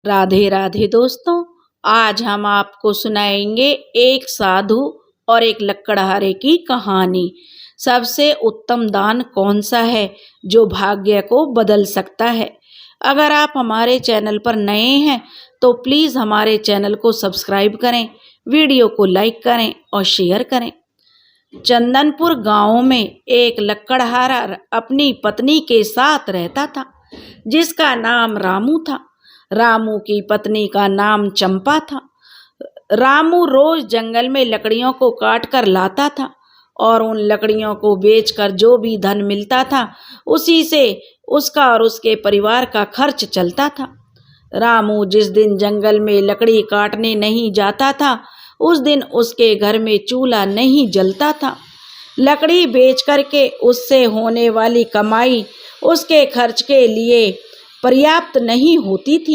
राधे राधे दोस्तों, आज हम आपको सुनाएंगे एक साधु और एक लकड़हारे की कहानी। सबसे उत्तम दान कौन सा है जो भाग्य को बदल सकता है। अगर आप हमारे चैनल पर नए हैं तो प्लीज़ हमारे चैनल को सब्सक्राइब करें, वीडियो को लाइक करें और शेयर करें। चंदनपुर गांव में एक लकड़हारा अपनी पत्नी के साथ रहता था, जिसका नाम रामू था। रामू की पत्नी का नाम चंपा था। रामू रोज जंगल में लकड़ियों को काट कर लाता था और उन लकड़ियों को बेचकर जो भी धन मिलता था उसी से उसका और उसके परिवार का खर्च चलता था। रामू जिस दिन जंगल में लकड़ी काटने नहीं जाता था उस दिन उसके घर में चूल्हा नहीं जलता था। लकड़ी बेच करके उससे होने वाली कमाई उसके खर्च के लिए पर्याप्त नहीं होती थी,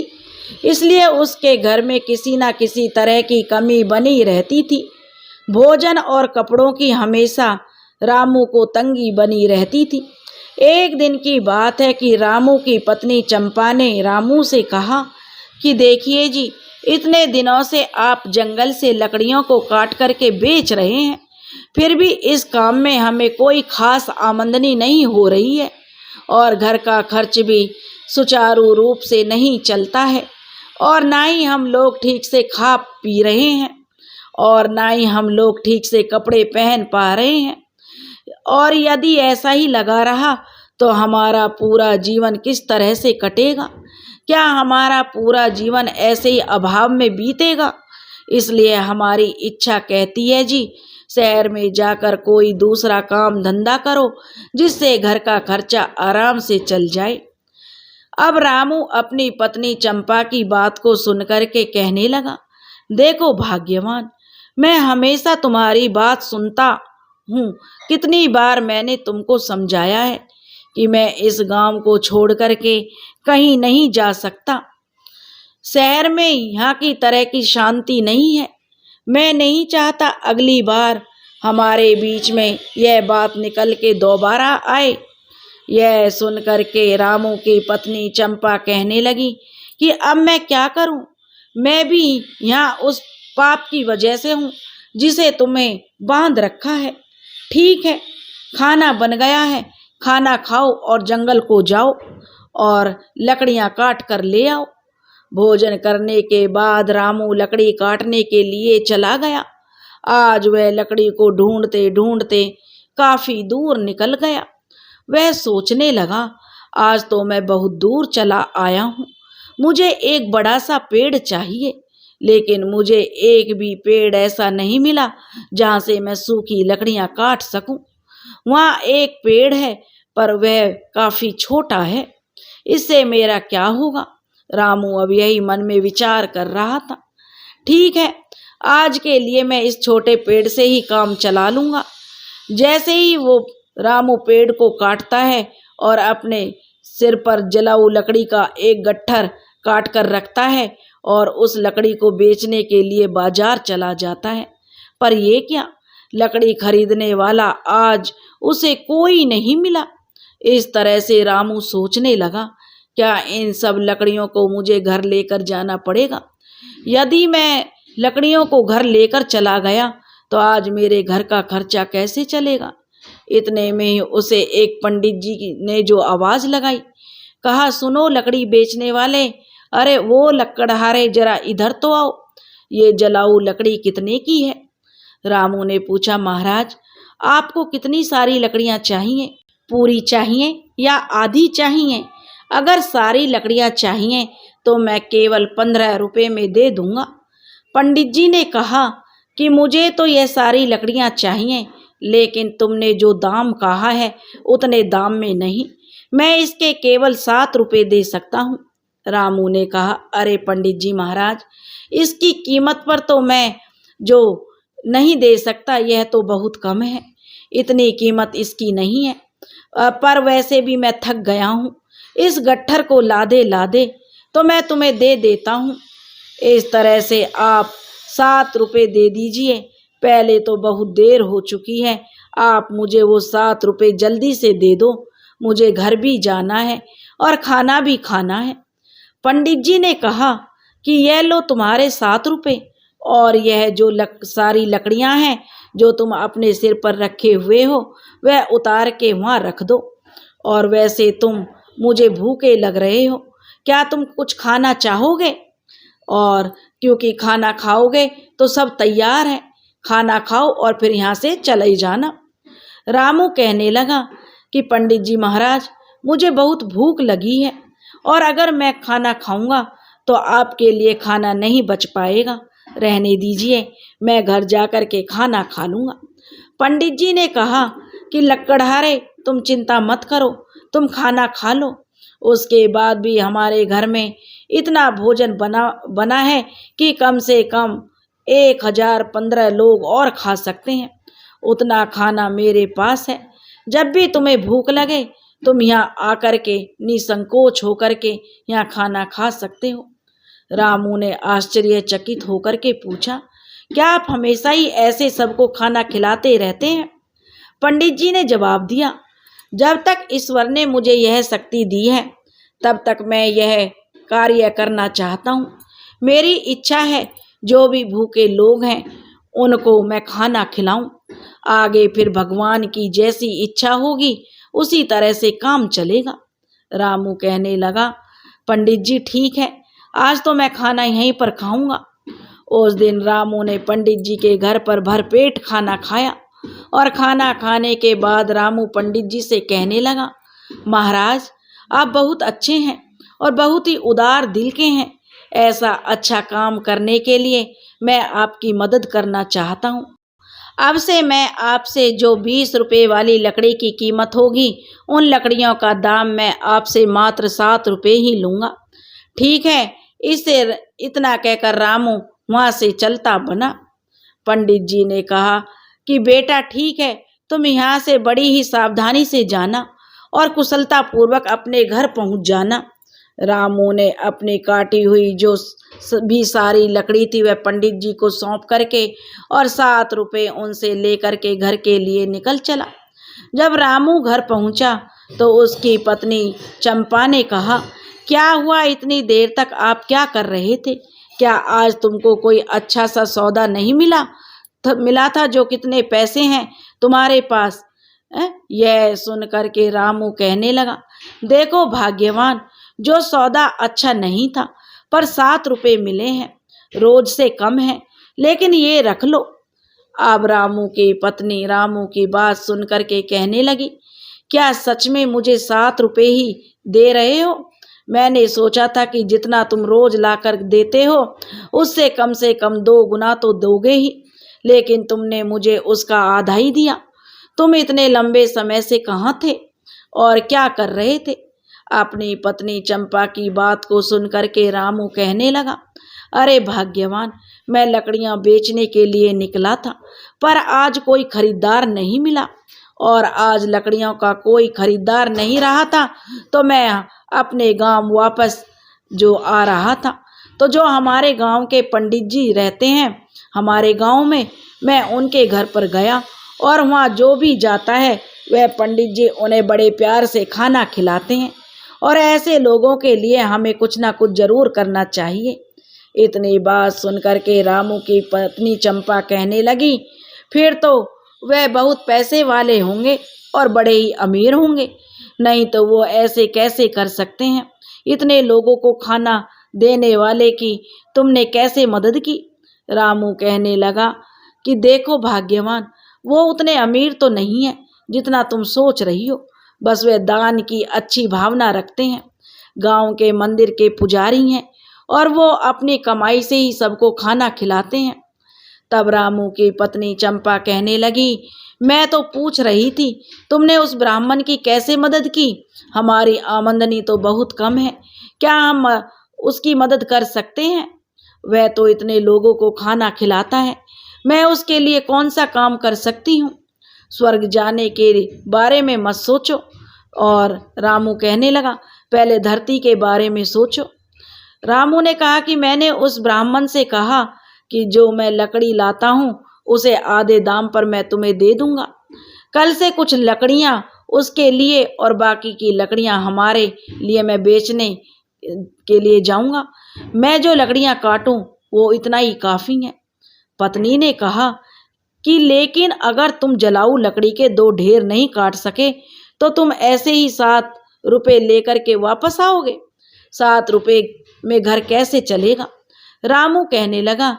इसलिए उसके घर में किसी न किसी तरह की कमी बनी रहती थी। भोजन और कपड़ों की हमेशा रामू को तंगी बनी रहती थी। एक दिन की बात है कि रामू की पत्नी चंपा ने रामू से कहा कि देखिए जी, इतने दिनों से आप जंगल से लकड़ियों को काट करके बेच रहे हैं, फिर भी इस काम में हमें कोई खास आमदनी नहीं हो रही है और घर का खर्च भी सुचारू रूप से नहीं चलता है और ना ही हम लोग ठीक से खा पी रहे हैं और ना ही हम लोग ठीक से कपड़े पहन पा रहे हैं। और यदि ऐसा ही लगा रहा तो हमारा पूरा जीवन किस तरह से कटेगा? क्या हमारा पूरा जीवन ऐसे ही अभाव में बीतेगा? इसलिए हमारी इच्छा कहती है जी, शहर में जाकर कोई दूसरा काम धंधा करो जिससे घर का खर्चा आराम से चल जाए। अब रामू अपनी पत्नी चंपा की बात को सुनकर के कहने लगा, देखो भाग्यवान, मैं हमेशा तुम्हारी बात सुनता हूँ। कितनी बार मैंने तुमको समझाया है कि मैं इस गांव को छोड़ करके कहीं नहीं जा सकता। शहर में यहाँ की तरह की शांति नहीं है। मैं नहीं चाहता अगली बार हमारे बीच में यह बात निकल के दोबारा आए। यह सुन करके रामू की पत्नी चंपा कहने लगी कि अब मैं क्या करूं? मैं भी यहाँ उस पाप की वजह से हूँ जिसे तुम्हें बांध रखा है। ठीक है, खाना बन गया है, खाना खाओ और जंगल को जाओ और लकड़ियाँ काट कर ले आओ। भोजन करने के बाद रामू लकड़ी काटने के लिए चला गया। आज वह लकड़ी को ढूंढते ढूंढते काफ़ी दूर निकल गया। वह सोचने लगा, आज तो मैं बहुत दूर चला आया हूँ, मुझे एक बड़ा सा पेड़ चाहिए, लेकिन मुझे एक भी पेड़ ऐसा नहीं मिला जहाँ से मैं सूखी लकड़ियाँ काट सकूं। वहाँ एक पेड़ है पर वह काफ़ी छोटा है, इससे मेरा क्या होगा? रामू अब यही मन में विचार कर रहा था। ठीक है, आज के लिए मैं इस छोटे पेड़ से ही काम चला लूँगा। जैसे ही वो रामू पेड़ को काटता है और अपने सिर पर जलाऊ लकड़ी का एक गट्ठर काट कर रखता है और उस लकड़ी को बेचने के लिए बाजार चला जाता है। पर ये क्या, लकड़ी खरीदने वाला आज उसे कोई नहीं मिला। इस तरह से रामू सोचने लगा, क्या इन सब लकड़ियों को मुझे घर लेकर जाना पड़ेगा? यदि मैं लकड़ियों को घर लेकर चला गया तो आज मेरे घर का खर्चा कैसे चलेगा? इतने में ही उसे एक पंडित जी ने जो आवाज़ लगाई, कहा, सुनो लकड़ी बेचने वाले, अरे वो लकड़हारे जरा इधर तो आओ, ये जलाऊ लकड़ी कितने की है? रामू ने पूछा, महाराज आपको कितनी सारी लकड़ियाँ चाहिए? पूरी चाहिए या आधी चाहिए? अगर सारी लकड़ियाँ चाहिए तो मैं केवल 15 रुपये में दे दूँगा। पंडित जी ने कहा कि मुझे तो यह सारी लकड़ियाँ चाहिए, लेकिन तुमने जो दाम कहा है उतने दाम में नहीं, मैं इसके केवल 7 रुपये दे सकता हूँ। रामू ने कहा, अरे पंडित जी महाराज, इसकी कीमत पर तो मैं जो नहीं दे सकता, यह तो बहुत कम है, इतनी कीमत इसकी नहीं है। पर वैसे भी मैं थक गया हूँ, इस गट्ठर को लादे लादे तो मैं तुम्हें दे देता हूँ। इस तरह से आप 7 रुपये दे दीजिए, पहले तो बहुत देर हो चुकी है, आप मुझे वो 7 रुपये जल्दी से दे दो, मुझे घर भी जाना है और खाना भी खाना है। पंडित जी ने कहा, कि यह लो तुम्हारे 7 रुपए, और यह जो सारी लकड़ियां हैं जो तुम अपने सिर पर रखे हुए हो वह उतार के वहाँ रख दो। और वैसे तुम मुझे भूखे लग रहे हो, क्या तुम कुछ खाना चाहोगे? और क्योंकि खाना खाओगे तो सब तैयार है, खाना खाओ और फिर यहाँ से चले जाना। रामू कहने लगा कि पंडित जी महाराज, मुझे बहुत भूख लगी है और अगर मैं खाना खाऊंगा तो आपके लिए खाना नहीं बच पाएगा, रहने दीजिए, मैं घर जाकर के खाना खा लूँगा। पंडित जी ने कहा कि लक्कड़हारे, तुम चिंता मत करो, तुम खाना खा लो। उसके बाद भी हमारे घर में इतना भोजन बना है कि कम से कम 1015 लोग और खा सकते हैं। उतना खाना मेरे पास है। जब भी तुम्हें भूख लगे तुम यहाँ आकर के निसंकोच होकर के यहाँ खाना खा सकते हो। रामू ने आश्चर्यचकित होकर के पूछा, क्या आप हमेशा ही ऐसे सबको खाना खिलाते रहते हैं? पंडित जी ने जवाब दिया, जब तक ईश्वर ने मुझे यह शक्ति दी है तब तक मैं यह कार्य करना चाहता हूँ। मेरी इच्छा है जो भी भूखे लोग हैं उनको मैं खाना खिलाऊं। आगे फिर भगवान की जैसी इच्छा होगी उसी तरह से काम चलेगा। रामू कहने लगा, पंडित जी ठीक है, आज तो मैं खाना यहीं पर खाऊंगा। उस दिन रामू ने पंडित जी के घर पर भरपेट खाना खाया और खाना खाने के बाद रामू पंडित जी से कहने लगा, महाराज आप बहुत अच्छे हैं और बहुत ही उदार दिल के हैं। ऐसा अच्छा काम करने के लिए मैं आपकी मदद करना चाहता हूँ। अब से मैं आपसे जो 20 रुपए वाली लकड़ी की कीमत होगी उन लकड़ियों का दाम मैं आपसे मात्र 7 रुपए ही लूँगा। ठीक है? इससे इतना कहकर रामू वहाँ से चलता बना। पंडित जी ने कहा कि बेटा ठीक है, तुम यहाँ से बड़ी ही सावधानी से जाना और कुशलता पूर्वक अपने घर पहुँच जाना। रामू ने अपनी काटी हुई जो भी सारी लकड़ी थी वह पंडित जी को सौंप करके और 7 रुपए उनसे लेकर के घर के लिए निकल चला। जब रामू घर पहुंचा तो उसकी पत्नी चंपा ने कहा, क्या हुआ, इतनी देर तक आप क्या कर रहे थे? क्या आज तुमको कोई अच्छा सा सौदा नहीं मिला था? जो कितने पैसे हैं तुम्हारे पास? यह सुन करके रामू कहने लगा, देखो भाग्यवान, जो सौदा अच्छा नहीं था पर 7 रुपए मिले हैं, रोज से कम है, लेकिन ये रख लो। अब रामू की पत्नी रामू की बात सुन करके कहने लगी, क्या सच में मुझे 7 रुपए ही दे रहे हो? मैंने सोचा था कि जितना तुम रोज लाकर देते हो उससे कम से कम 2 गुना तो दोगे ही, लेकिन तुमने मुझे उसका आधा ही दिया। तुम इतने लंबे समय से कहाँ थे और क्या कर रहे थे? अपनी पत्नी चंपा की बात को सुन करके रामू कहने लगा, अरे भाग्यवान, मैं लकड़ियां बेचने के लिए निकला था पर आज कोई खरीदार नहीं मिला और आज लकड़ियों का कोई खरीदार नहीं रहा था तो मैं अपने गांव वापस जो आ रहा था तो जो हमारे गांव के पंडित जी रहते हैं हमारे गांव में, मैं उनके घर पर गया और वहाँ जो भी जाता है वह पंडित जी उन्हें बड़े प्यार से खाना खिलाते हैं और ऐसे लोगों के लिए हमें कुछ ना कुछ जरूर करना चाहिए। इतनी बात सुनकर के रामू की पत्नी चंपा कहने लगी, फिर तो वह बहुत पैसे वाले होंगे और बड़े ही अमीर होंगे, नहीं तो वो ऐसे कैसे कर सकते हैं? इतने लोगों को खाना देने वाले की तुमने कैसे मदद की? रामू कहने लगा कि देखो भाग्यवान, वो उतने अमीर तो नहीं है जितना तुम सोच रही हो, बस वे दान की अच्छी भावना रखते हैं, गांव के मंदिर के पुजारी हैं और वो अपनी कमाई से ही सबको खाना खिलाते हैं। तब रामू की पत्नी चंपा कहने लगी, मैं तो पूछ रही थी तुमने उस ब्राह्मण की कैसे मदद की? हमारी आमदनी तो बहुत कम है, क्या हम उसकी मदद कर सकते हैं? वह तो इतने लोगों को खाना खिलाता है, मैं उसके लिए कौन सा काम कर सकती हूँ? स्वर्ग जाने के बारे में मत सोचो। और रामू कहने लगा, पहले धरती के बारे में सोचो। रामू ने कहा कि मैंने उस ब्राह्मण से कहा कि जो मैं लकड़ी लाता हूँ उसे आधे दाम पर मैं तुम्हें दे दूंगा। कल से कुछ लकड़ियाँ उसके लिए और बाकी की लकड़ियाँ हमारे लिए मैं बेचने के लिए जाऊंगा। मैं जो लकड़ियां काटूं वो इतना ही काफी है। पत्नी ने कहा कि लेकिन अगर तुम जलाऊ लकड़ी के 2 ढेर नहीं काट सके तो तुम ऐसे ही 7 रुपए लेकर के वापस आओगे। 7 रुपए में घर कैसे चलेगा? रामू कहने लगा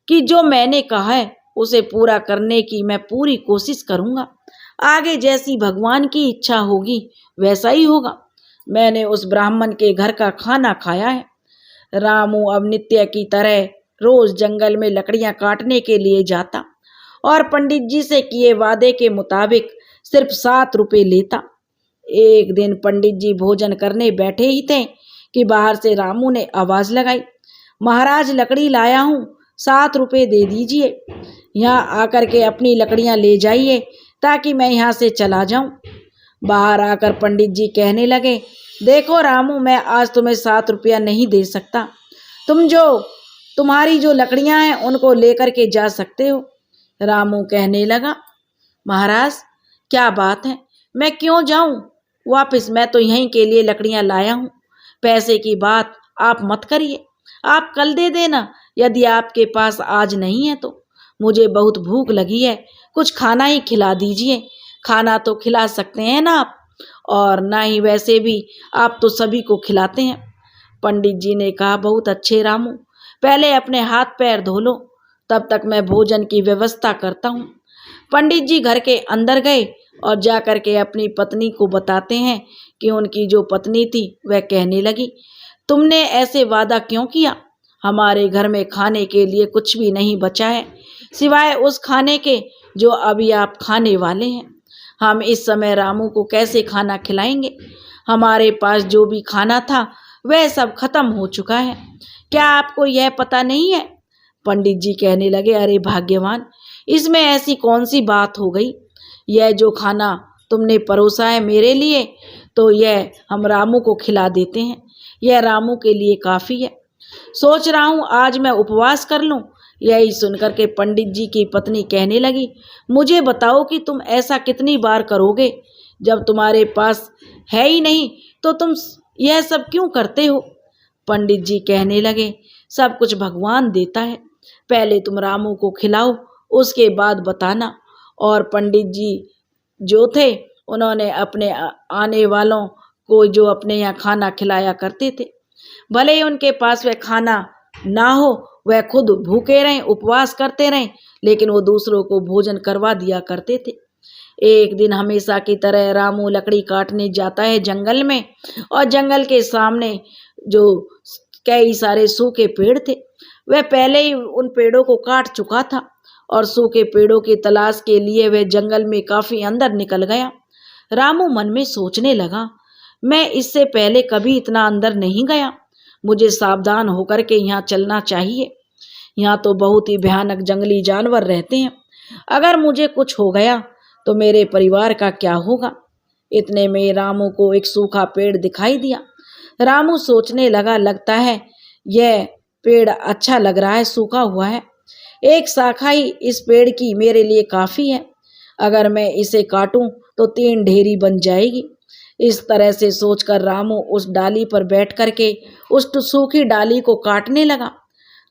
कि जो मैंने कहा है उसे पूरा करने की मैं पूरी कोशिश करूंगा। आगे जैसी भगवान की इच्छा होगी वैसा ही होगा। मैंने उस ब्राह्मण के घर का खाना खाया है। रामू अब नित्य की तरह रोज जंगल में लकड़ियां काटने के लिए जाता और पंडित जी से किए वादे के मुताबिक सिर्फ 7 रुपए लेता। एक दिन पंडित जी भोजन करने बैठे ही थे कि बाहर से रामू ने आवाज लगाई, महाराज लकड़ी लाया हूँ, 7 रुपए दे दीजिए। यहाँ आकर के अपनी लकड़ियां ले जाइए ताकि मैं यहाँ से चला जाऊं। बाहर आकर पंडित जी कहने लगे, देखो रामू, मैं आज तुम्हें 7 रुपया नहीं दे सकता। तुम्हारी जो लकड़ियां हैं उनको लेकर के जा सकते हो। रामू कहने लगा, महाराज क्या बात है, मैं क्यों जाऊं वापिस? मैं तो यहीं के लिए लकड़ियां लाया हूं। पैसे की बात आप मत करिए, आप कल दे देना यदि आपके पास आज नहीं है तो। मुझे बहुत भूख लगी है, कुछ खाना ही खिला दीजिए। खाना तो खिला सकते हैं ना आप, और ना ही वैसे भी आप तो सभी को खिलाते हैं। पंडित जी ने कहा, बहुत अच्छे रामू, पहले अपने हाथ पैर धो लो, तब तक मैं भोजन की व्यवस्था करता हूँ। पंडित जी घर के अंदर गए और जा कर के अपनी पत्नी को बताते हैं कि उनकी जो पत्नी थी वह कहने लगी, तुमने ऐसे वादा क्यों किया? हमारे घर में खाने के लिए कुछ भी नहीं बचा है सिवाय उस खाने के जो अभी आप खाने वाले हैं। हम इस समय रामू को कैसे खाना खिलाएंगे? हमारे पास जो भी खाना था वह सब खत्म हो चुका है। क्या आपको यह पता नहीं है? पंडित जी कहने लगे, अरे भाग्यवान, इसमें ऐसी कौन सी बात हो गई? यह जो खाना तुमने परोसा है मेरे लिए, तो यह हम रामू को खिला देते हैं। यह रामू के लिए काफ़ी है। सोच रहा हूँ आज मैं उपवास कर लूँ। यही सुनकर के पंडित जी की पत्नी कहने लगी, मुझे बताओ कि तुम ऐसा कितनी बार करोगे? जब तुम्हारे पास है ही नहीं तो तुम यह सब क्यों करते हो? पंडित जी कहने लगे, सब कुछ भगवान देता है, पहले तुम रामू को खिलाओ, उसके बाद बताना। और पंडित जी जो थे उन्होंने अपने आने वालों को जो अपने यहाँ खाना खिलाया करते थे, भले ही उनके पास वह खाना ना हो, वह खुद भूखे रहें, उपवास करते रहें, लेकिन वो दूसरों को भोजन करवा दिया करते थे। एक दिन हमेशा की तरह रामू लकड़ी काटने जाता है जंगल में, और जंगल के सामने जो कई सारे सूखे पेड़ थे वह पहले ही उन पेड़ों को काट चुका था और सूखे पेड़ों की तलाश के लिए वह जंगल में काफी अंदर निकल गया। रामू मन में सोचने लगा, मैं इससे पहले कभी इतना अंदर नहीं गया, मुझे सावधान होकर के यहाँ चलना चाहिए। यहाँ तो बहुत ही भयानक जंगली जानवर रहते हैं, अगर मुझे कुछ हो गया तो मेरे परिवार का क्या होगा? इतने में रामू को एक सूखा पेड़ दिखाई दिया। रामू सोचने लगा, लगता है यह पेड़ अच्छा लग रहा है, सूखा हुआ है, एक शाखा ही इस पेड़ की मेरे लिए काफ़ी है, अगर मैं इसे काटूं तो 3 ढेरी बन जाएगी। इस तरह से सोचकर रामू उस डाली पर बैठ करके उस सूखी डाली को काटने लगा।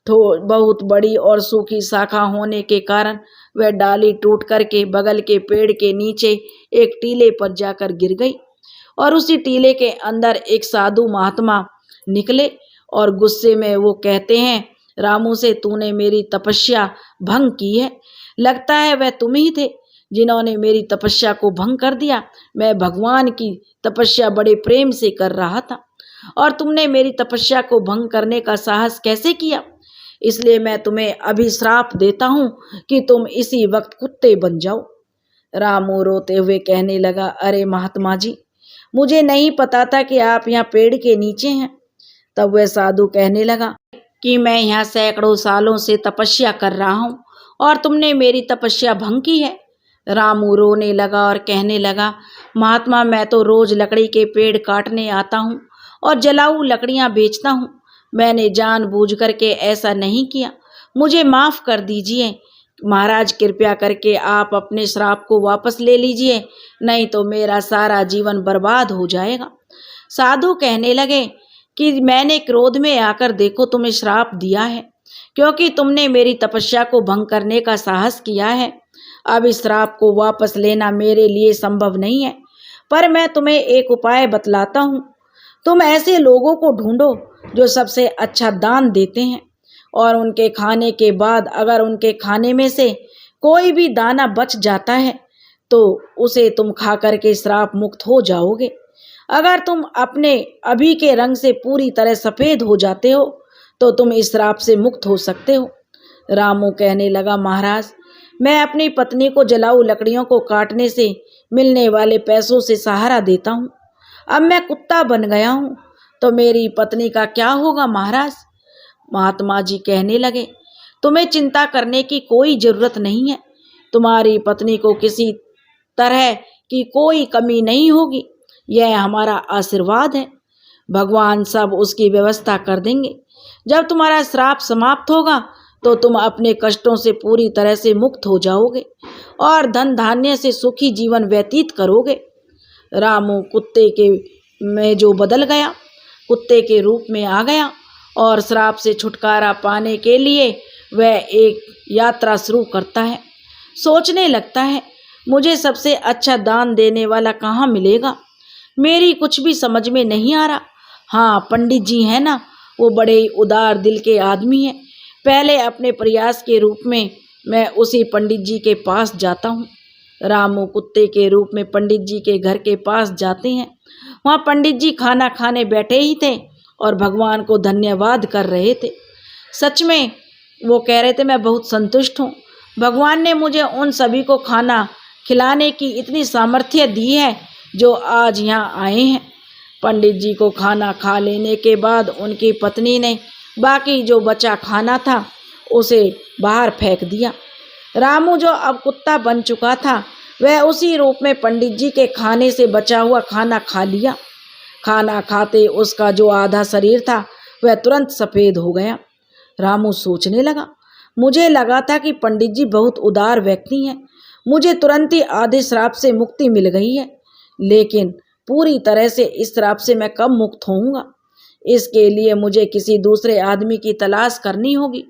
तो बहुत बड़ी और सूखी शाखा होने के कारण वह डाली टूट करके बगल के पेड़ के नीचे एक टीले पर जाकर गिर गई, और उसी टीले के अंदर एक साधु महात्मा निकले और गुस्से में वो कहते हैं रामू से, तूने मेरी तपस्या भंग की है, लगता है वह तुम ही थे जिन्होंने मेरी तपस्या को भंग कर दिया। मैं भगवान की तपस्या बड़े प्रेम से कर रहा था और तुमने मेरी तपस्या को भंग करने का साहस कैसे किया? इसलिए मैं तुम्हें अभी श्राप देता हूँ कि तुम इसी वक्त कुत्ते बन जाओ। रामू रोते हुए कहने लगा, अरे महात्मा जी, मुझे नहीं पता था कि आप यहाँ पेड़ के नीचे हैं। तब वह साधु कहने लगा कि मैं यहाँ सैकड़ों सालों से तपस्या कर रहा हूँ और तुमने मेरी तपस्या भंग की है। रामू रोने लगा और कहने लगा, महात्मा, मैं तो रोज लकड़ी के पेड़ काटने आता हूँ और जलाऊ लकड़ियाँ बेचता हूँ, मैंने जानबूझ करके ऐसा नहीं किया, मुझे माफ़ कर दीजिए। महाराज, कृपया करके आप अपने श्राप को वापस ले लीजिए, नहीं तो मेरा सारा जीवन बर्बाद हो जाएगा। साधु कहने लगे कि मैंने क्रोध में आकर देखो तुम्हें श्राप दिया है, क्योंकि तुमने मेरी तपस्या को भंग करने का साहस किया है। अब इस श्राप को वापस लेना मेरे लिए संभव नहीं है, पर मैं तुम्हें एक उपाय बतलाता हूँ। तुम ऐसे लोगों को ढूंढो जो सबसे अच्छा दान देते हैं, और उनके खाने के बाद अगर उनके खाने में से कोई भी दाना बच जाता है तो उसे तुम खा करके श्राप मुक्त हो जाओगे। अगर तुम अपने अभी के रंग से पूरी तरह सफ़ेद हो जाते हो तो तुम इस श्राप से मुक्त हो सकते हो। रामू कहने लगा, महाराज, मैं अपनी पत्नी को जलाऊ लकड़ियों को काटने से मिलने वाले पैसों से सहारा देता हूँ। अब मैं कुत्ता बन गया हूँ तो मेरी पत्नी का क्या होगा महाराज? महात्मा जी कहने लगे, तुम्हें चिंता करने की कोई जरूरत नहीं है। तुम्हारी पत्नी को किसी तरह की कोई कमी नहीं होगी। यह हमारा आशीर्वाद है। भगवान सब उसकी व्यवस्था कर देंगे। जब तुम्हारा श्राप समाप्त होगा तो तुम अपने कष्टों से पूरी तरह से मुक्त हो जाओगे और धन धान्य से सुखी जीवन व्यतीत करोगे। रामू कुत्ते के में जो बदल गया, कुत्ते के रूप में आ गया और श्राप से छुटकारा पाने के लिए वह एक यात्रा शुरू करता है। सोचने लगता है, मुझे सबसे अच्छा दान देने वाला कहाँ मिलेगा? मेरी कुछ भी समझ में नहीं आ रहा। हाँ, पंडित जी है ना, वो बड़े उदार दिल के आदमी हैं। पहले अपने प्रयास के रूप में मैं उसी पंडित जी के पास जाता हूँ। रामू कुत्ते के रूप में पंडित जी के घर के पास जाते हैं। वहाँ पंडित जी खाना खाने बैठे ही थे और भगवान को धन्यवाद कर रहे थे। सच में वो कह रहे थे, मैं बहुत संतुष्ट हूँ। भगवान ने मुझे उन सभी को खाना खिलाने की इतनी सामर्थ्य दी है जो आज यहाँ आए हैं। पंडित जी को खाना खा लेने के बाद उनकी पत्नी ने बाकी जो बचा खाना था उसे बाहर फेंक दिया। रामू जो अब कुत्ता बन चुका था वह उसी रूप में पंडित जी के खाने से बचा हुआ खाना खा लिया। खाना खाते उसका जो आधा शरीर था वह तुरंत सफ़ेद हो गया। रामू सोचने लगा, मुझे लगा था कि पंडित जी बहुत उदार व्यक्ति हैं, मुझे तुरंत ही आधे श्राप से मुक्ति मिल गई है, लेकिन पूरी तरह से इस श्राप से मैं कब मुक्त होऊंगा? इसके लिए मुझे किसी दूसरे आदमी की तलाश करनी होगी।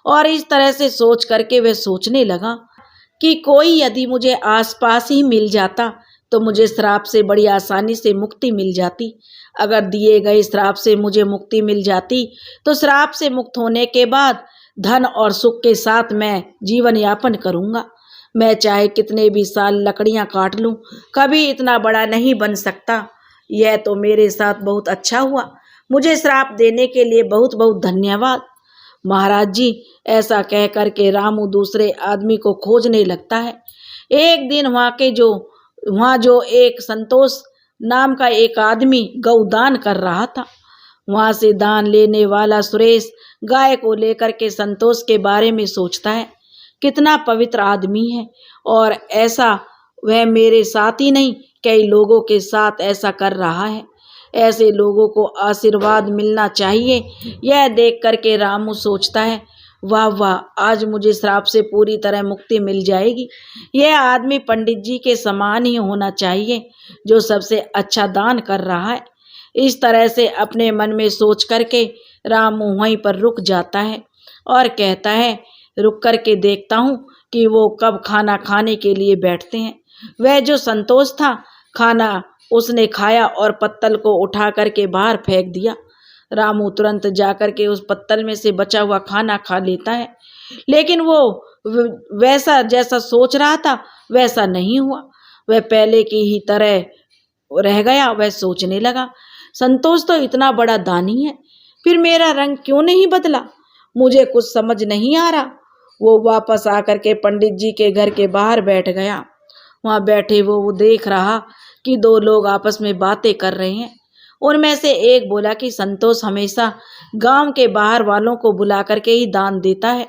और इस तरह से सोच करके वह सोचने लगा कि कोई यदि मुझे आसपास ही मिल जाता तो मुझे श्राप से बड़ी आसानी से मुक्ति मिल जाती। अगर दिए गए श्राप से मुझे मुक्ति मिल जाती तो श्राप से मुक्त होने के बाद धन और सुख के साथ मैं जीवन यापन करूँगा। मैं चाहे कितने भी साल लकड़ियाँ काट लूँ, कभी इतना बड़ा नहीं बन सकता। यह तो मेरे साथ बहुत अच्छा हुआ। मुझे श्राप देने के लिए बहुत बहुत धन्यवाद महाराज जी। ऐसा कह कर के रामू दूसरे आदमी को खोजने लगता है। एक दिन वहाँ जो एक संतोष नाम का एक आदमी गौदान कर रहा था, वहाँ से दान लेने वाला सुरेश गाय को लेकर के संतोष के बारे में सोचता है, कितना पवित्र आदमी है और ऐसा वह मेरे साथ ही नहीं कई लोगों के साथ ऐसा कर रहा है। ऐसे लोगों को आशीर्वाद मिलना चाहिए। यह देख करके रामू सोचता है, वाह वाह, आज मुझे श्राप से पूरी तरह मुक्ति मिल जाएगी। यह आदमी पंडित जी के समान ही होना चाहिए जो सबसे अच्छा दान कर रहा है। इस तरह से अपने मन में सोच करके रामू वहीं पर रुक जाता है और कहता है, रुक करके देखता हूँ कि वो कब खाना खाने के लिए बैठते हैं। वह जो संतोष था, खाना उसने खाया और पत्तल को उठा करके बाहर फेंक दिया। रामू तुरंत जाकर के उस पत्तल में से बचा हुआ खाना खा लेता है, लेकिन वो वैसा जैसा सोच रहा था वैसा नहीं हुआ। वह पहले की ही तरह रह गया। वह सोचने लगा, संतोष तो इतना बड़ा दानी है, फिर मेरा रंग क्यों नहीं बदला? मुझे कुछ समझ नहीं आ रहा। वो वापस आकर के पंडित जी के घर के बाहर बैठ गया। वहाँ बैठे वो देख रहा कि दो लोग आपस में बातें कर रहे हैं। उनमें से एक बोला कि संतोष हमेशा गांव के बाहर वालों को बुला करके ही दान देता है।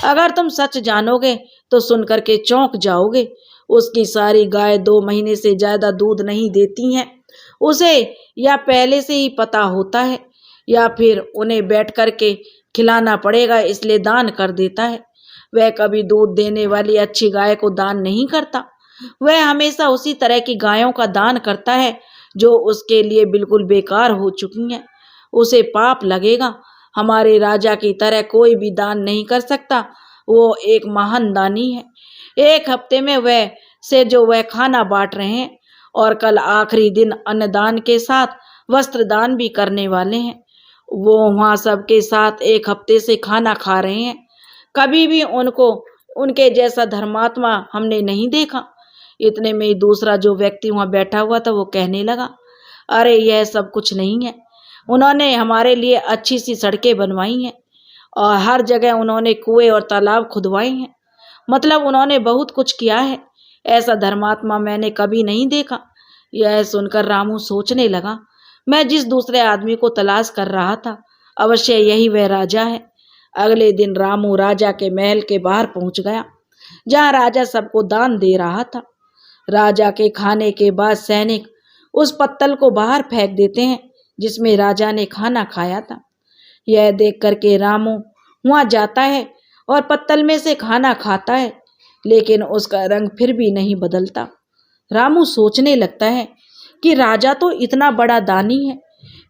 अगर तुम सच जानोगे तो सुन करके चौंक जाओगे। उसकी सारी गाय 2 महीने से ज़्यादा दूध नहीं देती हैं। उसे या पहले से ही पता होता है या फिर उन्हें बैठ करके खिलाना पड़ेगा, इसलिए दान कर देता है। वह कभी दूध देने वाली अच्छी गाय को दान नहीं करता। वह हमेशा उसी तरह की गायों का दान करता है जो उसके लिए बिल्कुल बेकार हो चुकी हैं। उसे पाप लगेगा। हमारे राजा की तरह कोई भी दान नहीं कर सकता। वो एक महान दानी है। एक हफ्ते में वह खाना बांट रहे हैं और कल आखिरी दिन अन्नदान के साथ वस्त्र दान भी करने वाले हैं। वो वहाँ सबके साथ एक हफ्ते से खाना खा रहे हैं। कभी भी उनके जैसा धर्मात्मा हमने नहीं देखा। इतने में ही दूसरा जो व्यक्ति वहाँ बैठा हुआ था वो कहने लगा, अरे यह सब कुछ नहीं है। उन्होंने हमारे लिए अच्छी सी सड़कें बनवाई हैं और हर जगह उन्होंने कुएं और तालाब खुदवाए हैं। मतलब उन्होंने बहुत कुछ किया है। ऐसा धर्मात्मा मैंने कभी नहीं देखा। यह सुनकर रामू सोचने लगा, मैं जिस दूसरे आदमी को तलाश कर रहा था अवश्य यही वह राजा है। अगले दिन रामू राजा के महल के बाहर पहुंच गया, जहां राजा सबको दान दे रहा था। राजा के खाने के बाद सैनिक उस पत्तल को बाहर फेंक देते हैं जिसमें राजा ने खाना खाया था। यह देख करके रामू वहां जाता है और पत्तल में से खाना खाता है, लेकिन उसका रंग फिर भी नहीं बदलता। रामू सोचने लगता है कि राजा तो इतना बड़ा दानी है,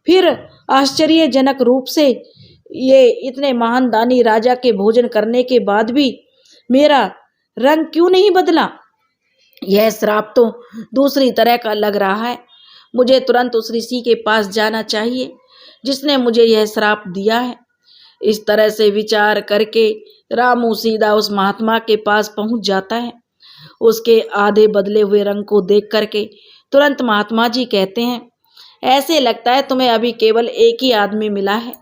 फिर आश्चर्यजनक रूप से ये इतने महान दानी राजा के भोजन करने के बाद भी मेरा रंग क्यों नहीं बदला। यह श्राप तो दूसरी तरह का लग रहा है। मुझे तुरंत उस ऋषि के पास जाना चाहिए जिसने मुझे यह श्राप दिया है। इस तरह से विचार करके रामू सीधा उस महात्मा के पास पहुंच जाता है। उसके आधे बदले हुए रंग को देख करके तुरंत महात्मा जी कहते हैं, ऐसे लगता है तुम्हें अभी केवल एक ही आदमी मिला है।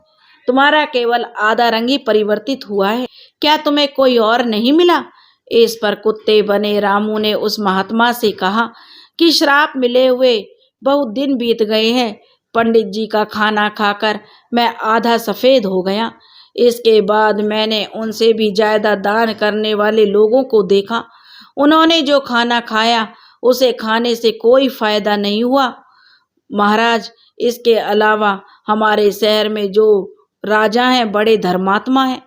तुम्हारा केवल आधा रंग ही परिवर्तित हुआ है। क्या तुम्हें कोई और नहीं मिला? इस पर कुत्ते बने रामू ने उस महात्मा से कहा कि श्राप मिले हुए बहुत दिन बीत गए हैं। पंडित जी का खाना खाकर मैं आधा सफेद हो गया। इसके बाद मैंने उनसे भी ज्यादा दान करने वाले लोगों को देखा। उन्होंने जो खाना खाया उसे खाने से कोई फायदा नहीं हुआ। महाराज, इसके अलावा हमारे शहर में जो राजा हैं बड़े धर्मात्मा हैं।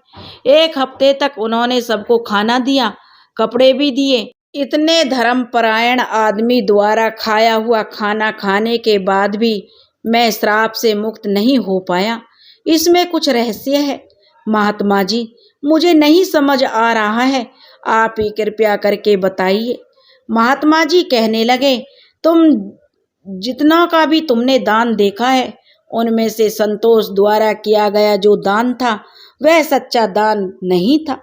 एक हफ्ते तक उन्होंने सबको खाना दिया, कपड़े भी दिए। इतने धर्मपरायण आदमी द्वारा खाया हुआ खाना खाने के बाद भी मैं श्राप से मुक्त नहीं हो पाया। इसमें कुछ रहस्य है महात्मा जी, मुझे नहीं समझ आ रहा है। आप ही कृपया करके बताइए। महात्मा जी कहने लगे, तुम जितना का भी तुमने दान देखा है उनमें से संतोष द्वारा किया गया जो दान था वह सच्चा दान नहीं था।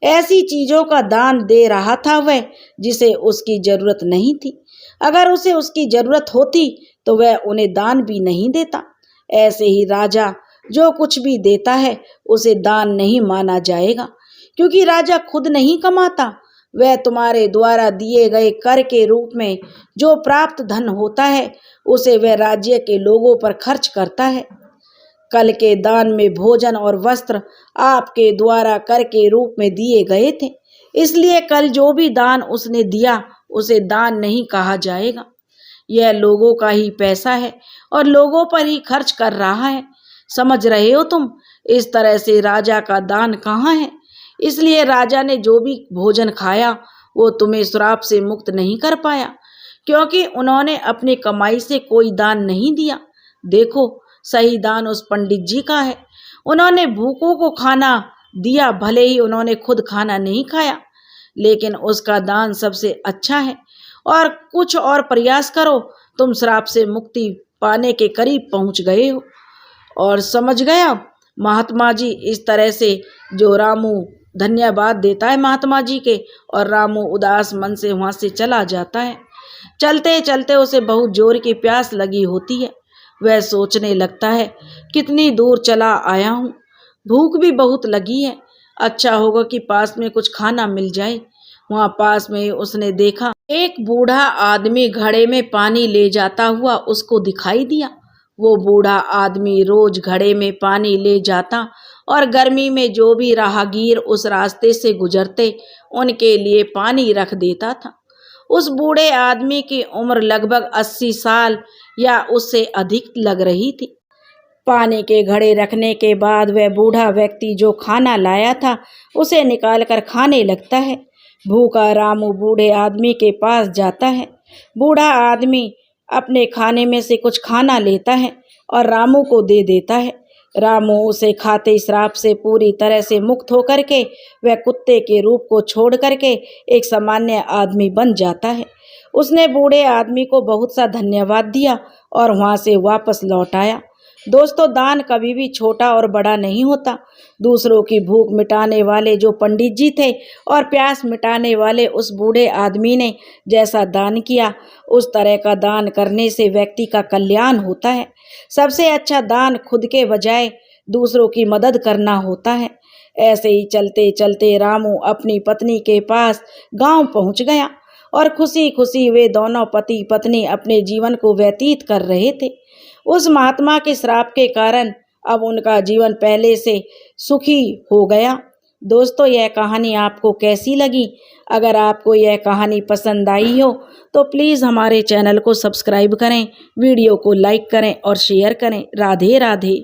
ऐसी चीजों का दान दे रहा था वह जिसे उसकी जरूरत नहीं थी। अगर उसे उसकी जरूरत होती तो वह उन्हें दान भी नहीं देता। ऐसे ही राजा जो कुछ भी देता है उसे दान नहीं माना जाएगा, क्योंकि राजा खुद नहीं कमाता। वह तुम्हारे द्वारा दिए गए कर के रूप में जो प्राप्त धन होता है उसे वह राज्य के लोगों पर खर्च करता है। कल के दान में भोजन और वस्त्र आपके द्वारा कर के रूप में दिए गए थे, इसलिए कल जो भी दान उसने दिया उसे दान नहीं कहा जाएगा। यह लोगों का ही पैसा है और लोगों पर ही खर्च कर रहा है। समझ रहे हो तुम? इस तरह से राजा का दान कहाँ है? इसलिए राजा ने जो भी भोजन खाया वो तुम्हें श्राप से मुक्त नहीं कर पाया, क्योंकि उन्होंने अपनी कमाई से कोई दान नहीं दिया। देखो, सही दान उस पंडित जी का है। उन्होंने भूखों को खाना दिया, भले ही उन्होंने खुद खाना नहीं खाया, लेकिन उसका दान सबसे अच्छा है। और कुछ और प्रयास करो, तुम श्राप से मुक्ति पाने के करीब पहुंच गए हो। और समझ गया महात्मा जी। इस तरह से जो रामू धन्यवाद देता है महात्मा जी के, और रामू उदास मन से वहां से चला जाता है। चलते चलते उसे बहुत जोर की प्यास लगी होती है। वह सोचने लगता है, कितनी दूर चला आया हूँ, भूख भी बहुत लगी है। अच्छा होगा कि पास में कुछ खाना मिल जाए। वहाँ पास में उसने देखा एक बूढ़ा आदमी घड़े में पानी ले जाता हुआ उसको दिखाई दिया। वो बूढ़ा आदमी रोज घड़े में पानी ले जाता और गर्मी में जो भी राहगीर उस रास्ते से गुजरते उनके लिए पानी रख देता था। उस बूढ़े आदमी की उम्र लगभग 80 साल या उससे अधिक लग रही थी। पानी के घड़े रखने के बाद वह बूढ़ा व्यक्ति जो खाना लाया था उसे निकालकर खाने लगता है। भूखा रामू बूढ़े आदमी के पास जाता है। बूढ़ा आदमी अपने खाने में से कुछ खाना लेता है, और रामू को दे देता है। रामू उसे खाते श्राप से पूरी तरह से मुक्त होकर के वह कुत्ते के रूप को छोड़ करके एक सामान्य आदमी बन जाता है। उसने बूढ़े आदमी को बहुत सा धन्यवाद दिया और वहाँ से वापस लौट आया। दोस्तों, दान कभी भी छोटा और बड़ा नहीं होता। दूसरों की भूख मिटाने वाले जो पंडित जी थे और प्यास मिटाने वाले उस बूढ़े आदमी ने जैसा दान किया, उस तरह का दान करने से व्यक्ति का कल्याण होता है। सबसे अच्छा दान खुद के बजाय दूसरों की मदद करना होता है। ऐसे ही चलते चलते रामू अपनी पत्नी के पास गांव पहुंच गया और खुशी खुशी वे दोनों पति पत्नी अपने जीवन को व्यतीत कर रहे थे। उस महात्मा के श्राप के कारण अब उनका जीवन पहले से सुखी हो गया। दोस्तों, यह कहानी आपको कैसी लगी? अगर आपको यह कहानी पसंद आई हो तो प्लीज़ हमारे चैनल को सब्सक्राइब करें, वीडियो को लाइक करें और शेयर करें। राधे राधे।